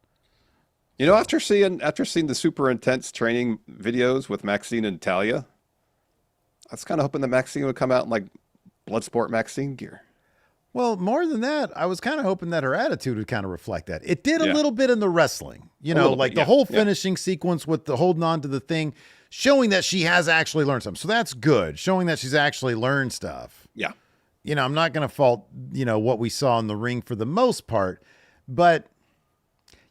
After seeing the super intense training videos with Maxine and Talia, I was kind of hoping that Maxine would come out in like Bloodsport Maxine gear. Well, more than that, I was kind of hoping that her attitude would kind of reflect that. It did a little bit in the wrestling, the whole finishing sequence with the holding on to the thing, showing that she has actually learned something. So that's good, showing that she's actually learned stuff. Yeah. I'm not going to fault, what we saw in the ring for the most part, but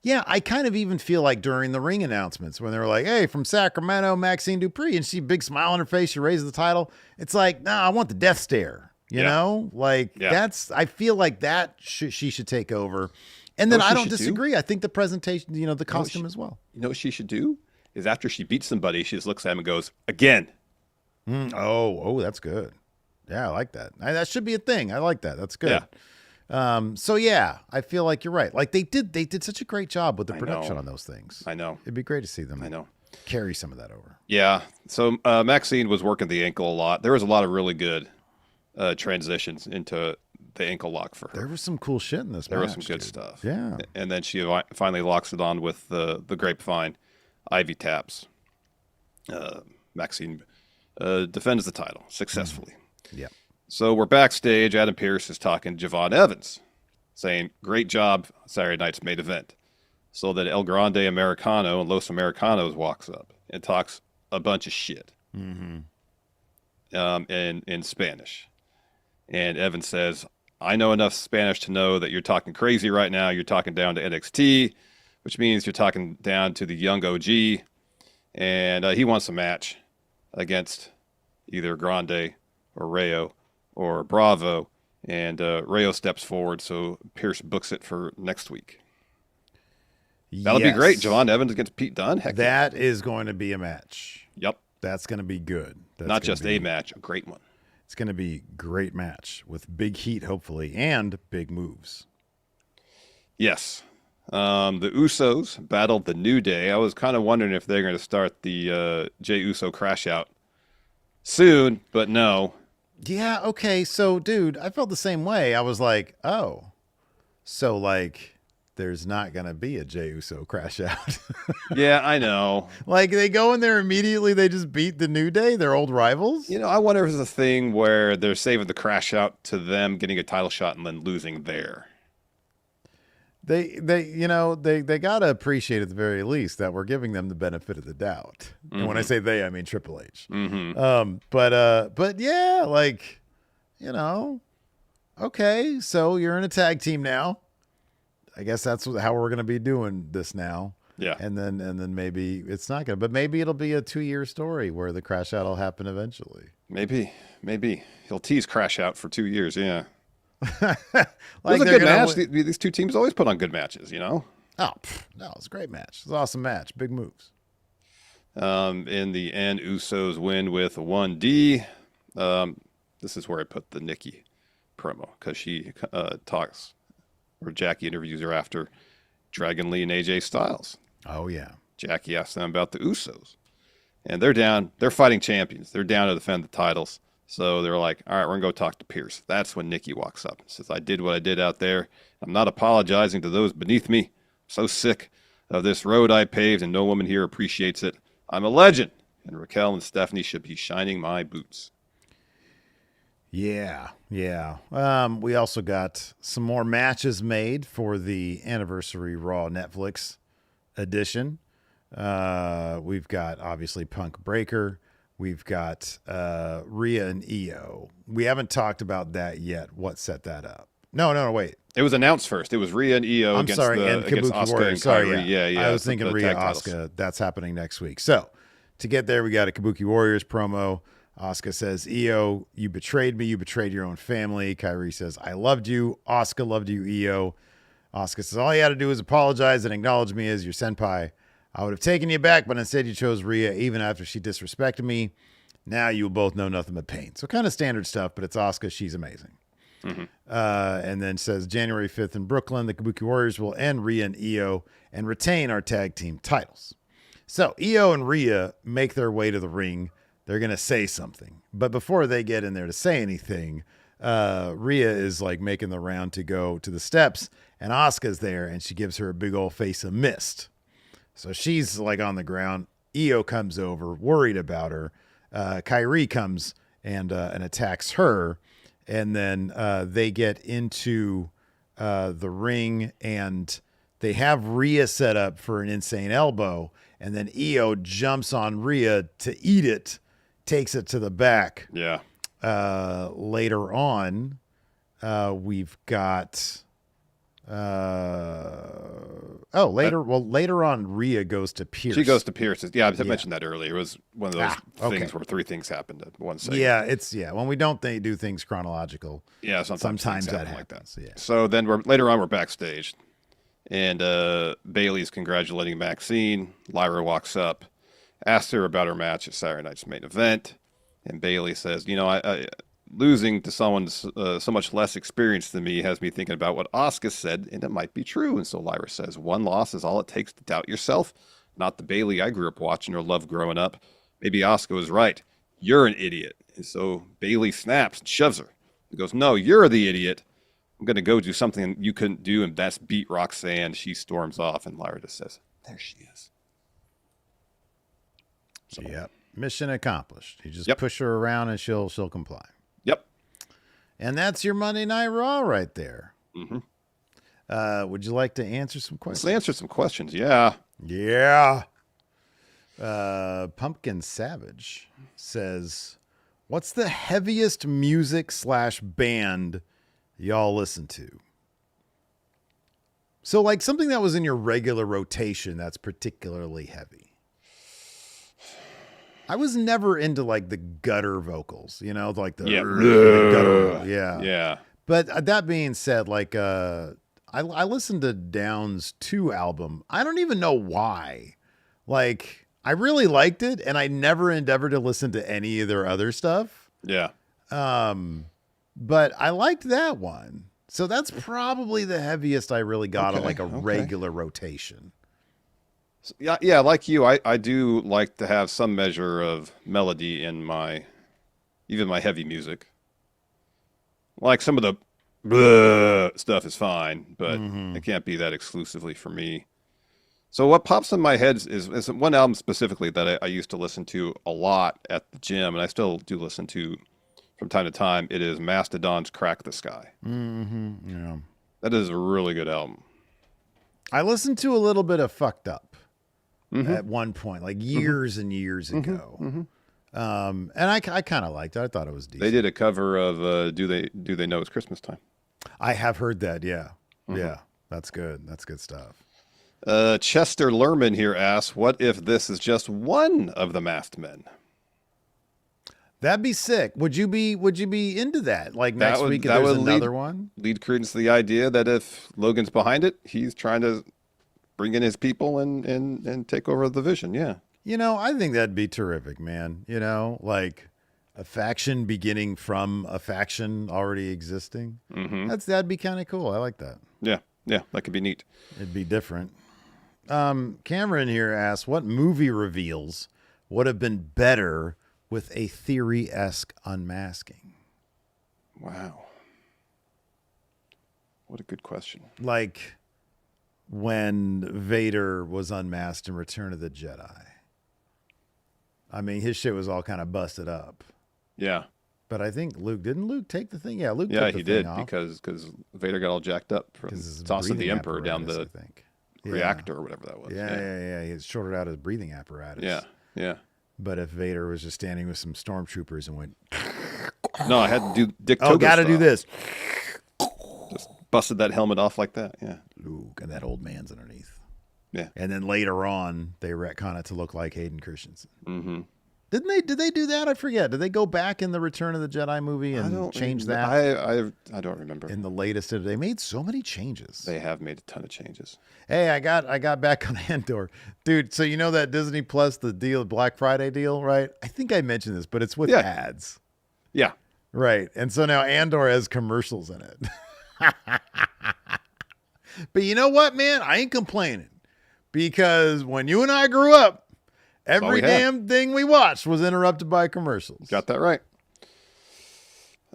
yeah, I kind of even feel like during the ring announcements when they were like, hey, from Sacramento, Maxine Dupree, and she big smile on her face, she raises the title. It's like, I want the death stare. I feel like that she should take over. And then I don't disagree. I think the presentation, the costume as well. You know what she should do? Is after she beats somebody, she just looks at him and goes, again. Oh, that's good. Yeah, I like that. That should be a thing. I like that. That's good. Yeah. I feel like you're right. Like they did such a great job with the production on those things. I know. It'd be great to see them. I know. carry some of that over. Yeah. So Maxine was working the ankle a lot. There was a lot of really good transitions into the ankle lock for her. There was some cool shit in this There match, was some good dude. stuff. Yeah. And then she finally locks it on with the grapevine Ivy taps. Maxine defends the title successfully. Yeah. So we're backstage. Adam Pearce is talking to Javon Evans, saying, "Great job, Saturday night's main event." So that El Grande Americano and Los Americanos walks up and talks a bunch of shit in Spanish. And Evans says, "I know enough Spanish to know that you're talking crazy right now. You're talking down to NXT, which means you're talking down to the young OG." And he wants a match against either Grande or Rayo or Bravo. And Rayo steps forward, so Pierce books it for next week. That'll be great. Javon Evans against Pete Dunne. Heck that is going to be a match. Yep. That's going to be good. That's not just a match, a great one. It's going to be a great match with big heat, hopefully, and big moves. Yes. The Usos battled the New Day. I was kind of wondering if they're going to start the Jey Uso crash out soon, but no. Yeah, okay. So, dude, I felt the same way. I was like, oh, so, like, there's not going to be a Jey Uso crash out. Yeah, I know. Like, they go in there immediately, they just beat the New Day, their old rivals? You know, I wonder if it's a thing where they're saving the crash out to them getting a title shot and then losing there. They gotta appreciate at the very least that we're giving them the benefit of the doubt. And when I say they, I mean Triple H. But yeah, like, okay, so you're in a tag team now. I guess that's how we're gonna be doing this now. Yeah, and then maybe it's not gonna, but maybe it'll be a 2-year story where the crash out will happen eventually. Maybe he'll tease crash out for 2 years. Yeah. Like, it was a good match. These two teams always put on good matches, Oh, no, it's a great match. It's an awesome match. Big moves. In the end, Usos win with 1D. This is where I put the Nikki promo because she talks, or Jackie interviews her after Dragon Lee and AJ Styles. Oh, yeah. Jackie asks them about the Usos. And they're fighting champions. They're down to defend the titles. So they're like, all right, we're going to go talk to Pierce. That's when Nikki walks up and says, "I did what I did out there. I'm not apologizing to those beneath me. I'm so sick of this road I paved, and no woman here appreciates it. I'm a legend, and Raquel and Stephanie should be shining my boots." Yeah. We also got some more matches made for the Anniversary Raw Netflix edition. We've got, obviously, Punk Breaker. We've got Rhea and Io. We haven't talked about that yet. What set that up? No, wait. It was announced first. It was Rhea and Io and against Kabuki Asuka Warriors. and Sorry, Kairi. Yeah. I was thinking Rhea Asuka. That's happening next week. So to get there, we got a Kabuki Warriors promo. Asuka says, "Io, you betrayed me. You betrayed your own family." Kairi says, "I loved you. Asuka loved you, Io." Asuka says, "All you had to do is apologize and acknowledge me as your senpai. I would have taken you back, but instead you chose Rhea even after she disrespected me. Now you will both know nothing but pain." So kind of standard stuff, but it's Asuka. She's amazing. And then says, "January 5th in Brooklyn, the Kabuki Warriors will end Rhea and Io and retain our tag team titles." So Io and Rhea make their way to the ring. They're going to say something. But before they get in there to say anything, Rhea is like making the round to go to the steps, and Asuka's there, and she gives her a big old face of mist. So she's like on the ground. Io comes over, worried about her. Kairi comes and attacks her, and then they get into the ring, and they have Rhea set up for an insane elbow, and then Io jumps on Rhea to eat it, takes it to the back. Yeah. Later on, we've got. Later on, Rhea goes to Pierce. She goes to Pierce. Yeah, I mentioned that earlier. It was one of those things where 3 things happened at one second. Yeah, when we don't do things chronological. Yeah, sometimes that happens like that. So, yeah. So then later on we're backstage, and Bailey's congratulating Maxine. Lyra walks up, asks her about her match at Saturday night's main event, and Bailey says, I losing to someone so much less experienced than me has me thinking about what Asuka said, and it might be true. And so Lyra says, 1 loss is all it takes to doubt yourself. not the Bailey I grew up watching or loved growing up. Maybe Asuka was right. You're an idiot. And so Bailey snaps and shoves her. He goes, no, you're the idiot. I'm going to go do something you couldn't do, and that's beat Roxanne. She storms off, and Lyra just says, there she is. So, yep. Mission accomplished. You just Yep. push her around, and she'll comply. Yep. And that's your Monday Night Raw right there. Mm-hmm. Would you like to answer some questions? Let's answer some questions. Yeah. Yeah. Pumpkin Savage says, what's the heaviest music / band y'all listen to? So like something that was in your regular rotation that's particularly heavy. I was never into like the gutter vocals, you know, like the gutter. Yeah. Yeah. But that being said, like I listened to Down's 2 album. I don't even know why. Like I really liked it, and I never endeavored to listen to any of their other stuff. Yeah. But I liked that one. So that's probably the heaviest I really got on like a regular rotation. So, yeah, like you, I do like to have some measure of melody in even my heavy music. Like some of the stuff is fine, but it can't be that exclusively for me. So what pops in my head is one album specifically that I used to listen to a lot at the gym, and I still do listen to from time to time. It is Mastodon's Crack the Sky. Yeah. That is a really good album. I listened to a little bit of Fucked Up at one point, like years and years ago. And I kind of liked it. I thought it was decent. They did a cover of Do They Know It's Christmas Time? I have heard that, yeah. Yeah, that's good. That's good stuff. Chester Lerman here asks, what if this is just one of the masked men? That'd be sick. Would you be into that? Like next week if there's another one? Lead credence to the idea that if Logan's behind it, he's trying to bring in his people and take over the vision. Yeah. You know, I think that'd be terrific, man. You know, like a faction beginning from a faction already existing. That'd be kind of cool. I like that. Yeah. Yeah. That could be neat. It'd be different. Cameron here asks, what movie reveals would have been better with a Theory-esque unmasking? Wow. What a good question. Like when Vader was unmasked in Return of the Jedi. I mean, his shit was all kind of busted up. Yeah. But I think didn't Luke take the thing? Yeah, Luke took the he thing did off. because Vader got all jacked up from tossing the Emperor down the reactor or whatever that was. Yeah. He had shorted out his breathing apparatus. Yeah. But if Vader was just standing with some stormtroopers and went, no, I had to do Dick Togo gotta do this. Just busted that helmet off like that. Yeah. Luke, and that old man's underneath. Yeah. And then later on, they retcon it to look like Hayden Christensen. Did they do that? I forget. Did they go back in the Return of the Jedi movie and change that? I don't remember. In the latest, they made so many changes. They have made a ton of changes. Hey, I got back on Andor, dude. So you know that Disney Plus, the deal, Black Friday deal, right? I think I mentioned this, but it's with ads. Yeah. Right. And so now Andor has commercials in it. But you know what, man? I ain't complaining, because when you and I grew up, every damn thing we watched was interrupted by commercials. Got that right.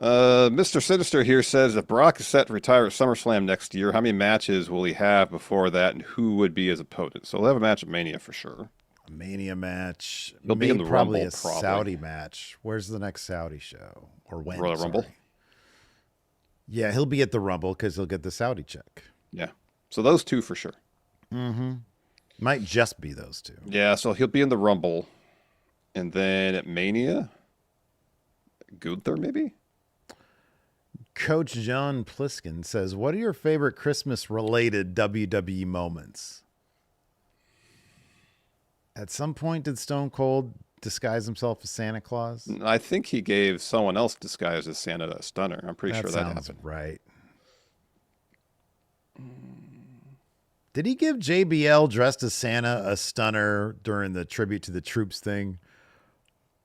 Mr. Sinister here says, if Brock is set to retire at SummerSlam next year, how many matches will he have before that, and who would be his opponent? So he'll have a match at Mania for sure. A Mania match. He'll be in the probably Rumble, a Saudi match. Where's the next Saudi show? Or when? Royal Rumble? Yeah, he'll be at the Rumble because he'll get the Saudi check. Yeah. So those two for sure. Might just be those two. Yeah, so he'll be in the Rumble. And then at Mania, Gunther maybe? Coach John Pliskin says, what are your favorite Christmas-related WWE moments? At some point, did Stone Cold disguise himself as Santa Claus? I think he gave someone else disguised as Santa a stunner. I'm pretty sure that happened. Right. Did he give JBL dressed as Santa a stunner during the tribute to the troops thing?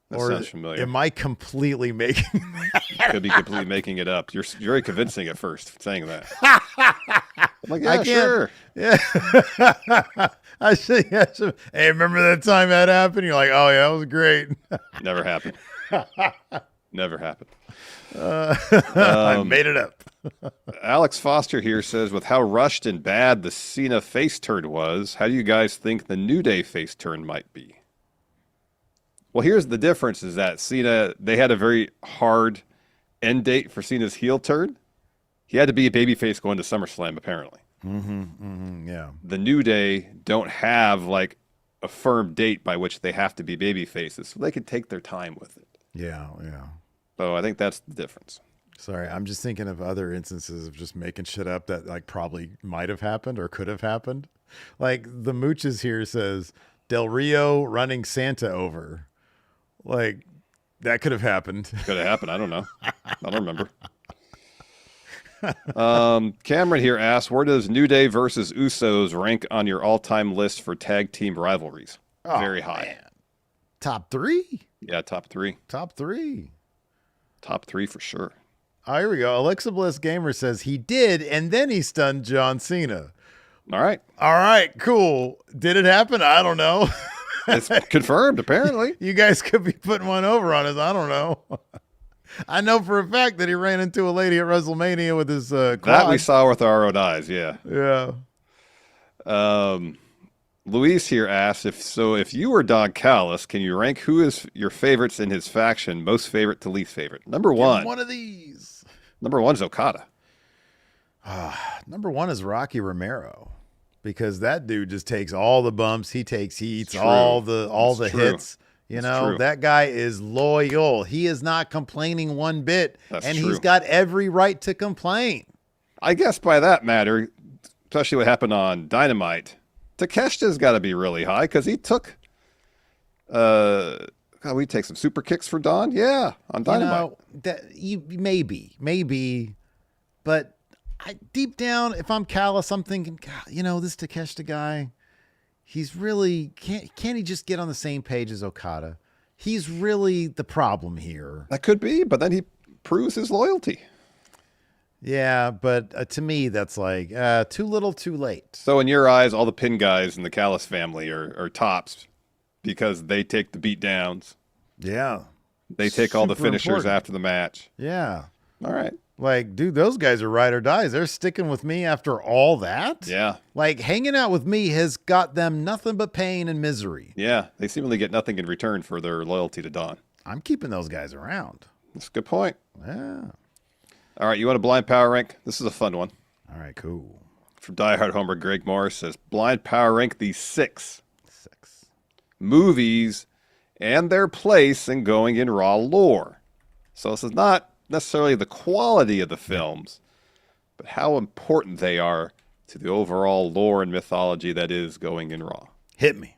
That sounds familiar. Am I completely making that? Could be completely making it up. You're very convincing at first saying that. I'm like, I yeah, can't. sure. Yeah. I should. Hey, remember that time that happened? You're like, oh yeah, that was great. Never happened. Never happened. I made it up. Alex Foster here says, with how rushed and bad the Cena face turn was, how do you guys think the New Day face turn might be? Well, here's the difference is that Cena, they had a very hard end date for Cena's heel turn. He had to be a babyface going to SummerSlam, apparently. Yeah. The New Day don't have like a firm date by which they have to be babyfaces, so they can take their time with it. Yeah. So I think that's the difference. Sorry, I'm just thinking of other instances of just making shit up that like probably might have happened or could have happened. Like the Mooches here says Del Rio running Santa over. Like that could have happened. Could have happened. I don't know. I don't remember. Cameron here asks, where does New Day versus Usos rank on your all-time list for tag team rivalries? Oh, very high. Man. Top 3? Yeah, top 3. Top 3. Top 3 for sure. Oh, here we go. Alexa Bliss Gamer says he did, and then he stunned John Cena. All right. All right, cool. Did it happen? I don't know. It's confirmed, apparently. You guys could be putting one over on us. I don't know. I know for a fact that he ran into a lady at WrestleMania with his quad. That we saw with our own eyes, yeah. Yeah. Luis here asks, if you were Don Callis, can you rank who is your favorites in his faction, most favorite to least favorite? Number one. One of these. Number one is Okada. Number one is Rocky Romero. Because that dude just takes all the bumps, he takes heats, all the hits. You know, that guy is loyal. He is not complaining one bit. And he's got every right to complain. I guess by that matter, especially what happened on Dynamite, Takeshita's got to be really high because he took we take some super kicks for Don. Yeah, on Dynamite. Maybe. But deep down, if I'm Callis, I'm thinking, God, this Takeshita guy, he's really can't he just get on the same page as Okada? He's really the problem here. That could be, but then he proves his loyalty. Yeah, but to me, that's like too little, too late. So in your eyes, all the pin guys in the Callis family are tops because they take the beat downs. Yeah. They take all the finishers after the match. Yeah. All right. Like, dude, those guys are ride or dies. They're sticking with me after all that. Yeah. Like, hanging out with me has got them nothing but pain and misery. Yeah. They seemingly get nothing in return for their loyalty to Don. I'm keeping those guys around. That's a good point. Yeah. All right. You want a blind power rank? This is a fun one. All right, cool. From Diehard Homer, Greg Morris says, blind power rank these six movies and their place in going in Raw lore. So this is not necessarily the quality of the films, but how important they are to the overall lore and mythology that is going in Raw. Hit me.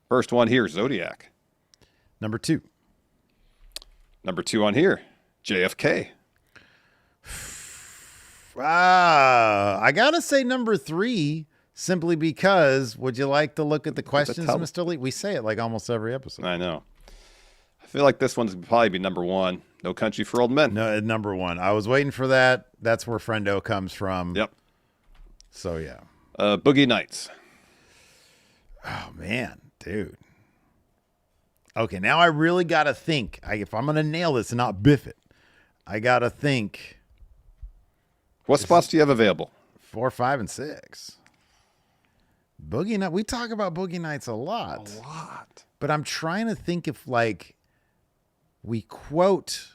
First one here, Zodiac. Number 2. Number 2 on here, JFK. I gotta say number 3, simply because, would you like to look at the questions, Mr. Lee? We say it like almost every episode. I know. I feel like this one's probably be number 1. No Country for Old Men. No, number 1. I was waiting for that. That's where Friendo comes from. Yep. So, yeah. Boogie Nights. Oh, man. Dude. Okay, now I really got to think. If I'm going to nail this and not biff it, I got to think. What spots do you have available? 4, 5, and 6. Boogie Nights. We talk about Boogie Nights a lot. A lot. But I'm trying to think if, like, we quote.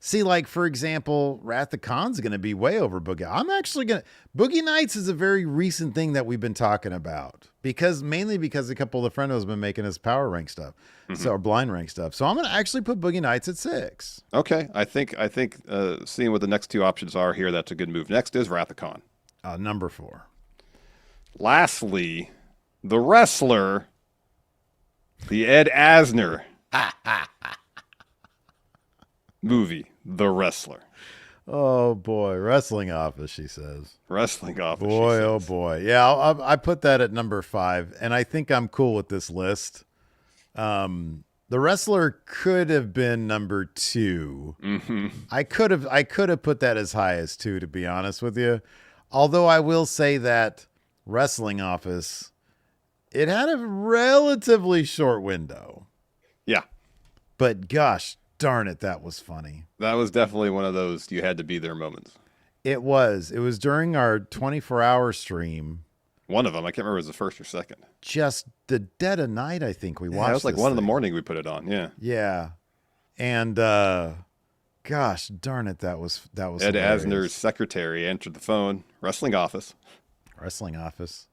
See, like, for example, Wrath of Khan's going to be way over Boogie. I'm actually going to. Boogie Nights is a very recent thing that we've been talking about. Mainly because a couple of the friendos have been making us power rank stuff. Mm-hmm. So, or blind rank stuff. So I'm going to actually put Boogie Nights at 6. Okay. I think seeing what the next 2 options are here, that's a good move. Next is Wrath of Khan. Number 4. Lastly, The Wrestler, the Ed Asner movie, The Wrestler. Oh, boy. Wrestling Office, she says. Wrestling Office, boy, oh, boy. Yeah, I put that at number 5, and I think I'm cool with this list. The Wrestler could have been number 2. Mm-hmm. I could have put that as high as 2, to be honest with you. Although I will say that Wrestling Office, it had a relatively short window. Yeah. But gosh darn it, that was funny. That was definitely one of those you had to be there moments. It was. It was during our 24-hour stream. One of them, I can't remember if it was the first or second. Just the dead of night, I think we watched. It was like this 1 in the thing. morning we put it on. Yeah. Yeah. And gosh darn it, that was Ed hilarious. Asner's secretary answered the phone. Wrestling Office. Wrestling Office.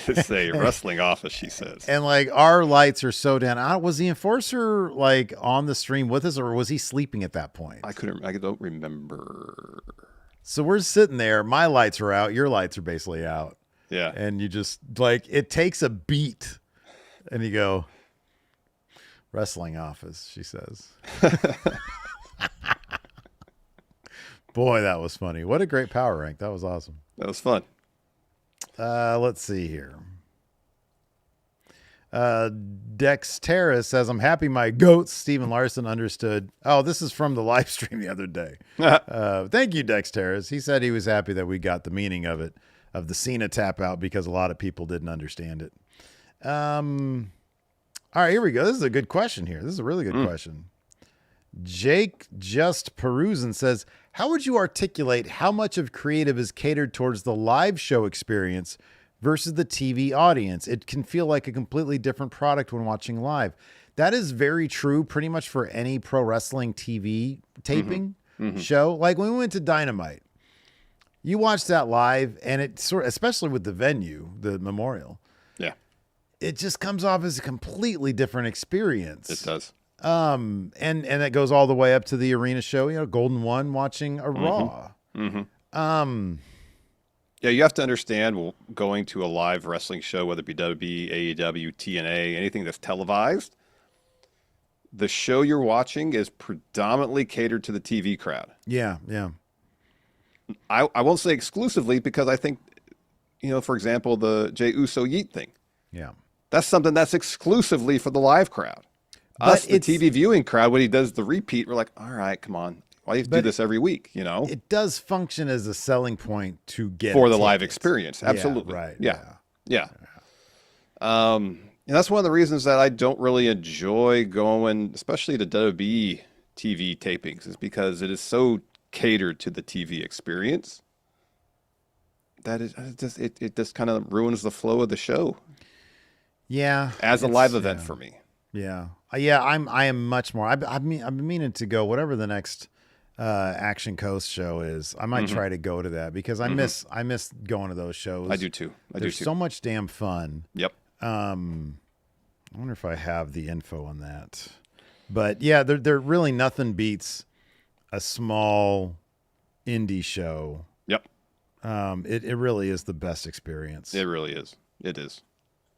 It's a wrestling office, she says. And like our lights are so down. Was the enforcer like on the stream with us, or was he sleeping at that point? I don't remember. So we're sitting there. My lights are out. Your lights are basically out. Yeah. And you just like, it takes a beat and you go, Wrestling Office, she says. Boy, that was funny. What a great power rank. That was awesome. That was fun. Let's see here. Dexterra says, I'm happy my goat, Steven Larson, understood. Oh, this is from the live stream the other day. Thank you, Dexterra. He said he was happy that we got the meaning of it, of the Cena tap out, because a lot of people didn't understand it. All right, here we go. This is a good question here. This is a really good question. Jake Just Perusing says, how would you articulate how much of creative is catered towards the live show experience versus the TV audience? It can feel like a completely different product when watching live. That is very true pretty much for any pro wrestling TV taping show. Like when we went to Dynamite, you watch that live and it sort of, especially with the venue, the Memorial. Yeah. It just comes off as a completely different experience. It does. And it goes all the way up to the arena show, you know, Golden One watching a Raw. Yeah, you have to understand going to a live wrestling show, whether it be WWE, AEW, TNA, anything that's televised, the show you're watching is predominantly catered to the TV crowd. Yeah, yeah. I won't say exclusively because I think, you know, for example, the Jey Uso Yeet thing. Yeah. That's something that's exclusively for the live crowd. Us, the TV viewing crowd, when he does the repeat, we're like, all right, come on. Why do you have to do this every week, you know? It does function as a selling point to get for the live experience. Absolutely. Yeah, right. Yeah. And that's one of the reasons that I don't really enjoy going, especially to WWE TV tapings, is because it is so catered to the TV experience that it just kind of ruins the flow of the show. Yeah. As a live event for me. Yeah. I am much more. I've been meaning to go whatever the next Action Coast show is. I might try to go to that because I miss going to those shows. I do too. They're so much damn fun. Yep. I wonder if I have the info on that. But yeah, there really nothing beats a small indie show. Yep. It really is the best experience. It really is. It is.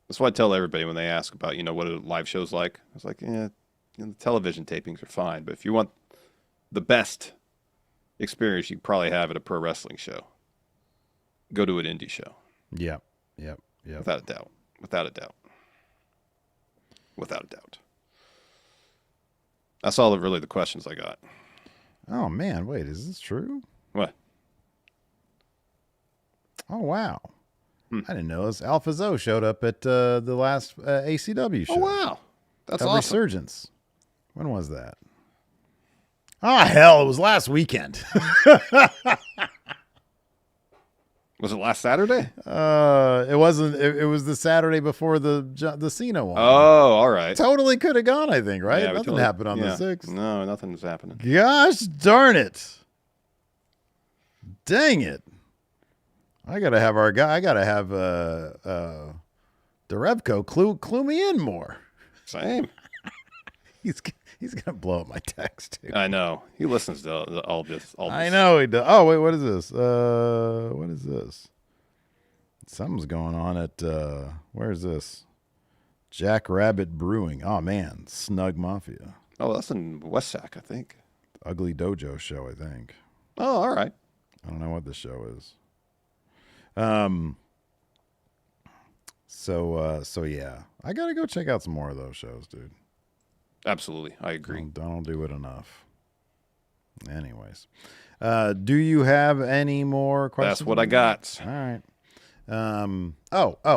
That's why I tell everybody when they ask about, you know, what are live shows like? I was like, yeah, you know, the television tapings are fine, but if you want the best experience you can probably have at a pro wrestling show, go to an indie show. Yep. Without a doubt. Without a doubt. That's all really the questions I got. Oh man, wait, is this true? What? Oh wow. I didn't know this. Alpha Zoe showed up at the last ACW show. Oh wow. That's a awesome. Resurgence. When was that? Oh hell, it was last weekend. Was it last Saturday? It wasn't. It was the Saturday before the Cena one. Oh, all right. Totally could have gone. I think. Right. Yeah, Nothing happened on the 6th. No, nothing's happening. Gosh darn it! Dang it! I gotta have our guy. I gotta have Derevko clue me in more. Same. He's gonna blow up my text too. I know. He listens to all this. I know he does. Oh wait, what is this? What is this? Something's going on at where is this? Jack Rabbit Brewing. Oh man, Snug Mafia. Oh, that's in Westsack, I think. Ugly Dojo show, I think. Oh, all right. I don't know what this show is. So yeah, I gotta go check out some more of those shows, dude. Absolutely, I agree. Don't do it enough. Anyways, do you have any more questions? That's what I got. All right.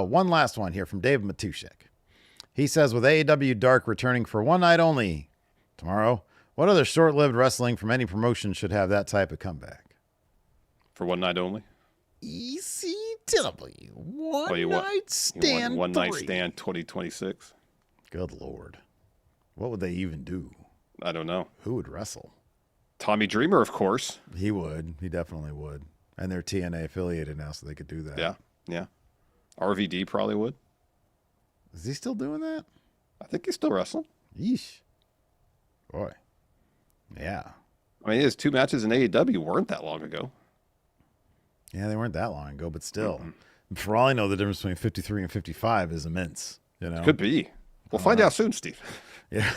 One last one here from Dave Matuszek. He says, with AEW Dark returning for one night only tomorrow, what other short-lived wrestling from any promotion should have that type of comeback? For one night only? ECW. One night stand. One night stand 2026. Good Lord. What would they even do? I don't know. Who would wrestle? Tommy Dreamer, of course. He would. He definitely would. And they're TNA affiliated now, so they could do that. Yeah. RVD probably would. Is he still doing that? I think he's still wrestling. Yeesh. Boy. Yeah. I mean, his 2 matches in AEW weren't that long ago. Yeah, they weren't that long ago, but still. For all I know, the difference between 53 and 55 is immense. You know? Could be. We'll find out soon, Steve. Yeah.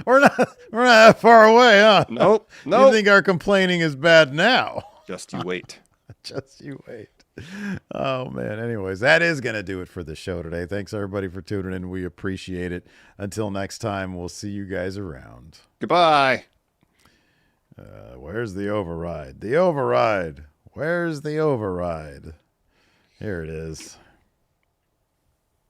We're not that far away, huh? Nope. You think our complaining is bad now? Just you wait. Just you wait. Oh, man. Anyways, that is going to do it for the show today. Thanks, everybody, for tuning in. We appreciate it. Until next time, we'll see you guys around. Goodbye. Where's the override? The override. Where's the override? Here it is.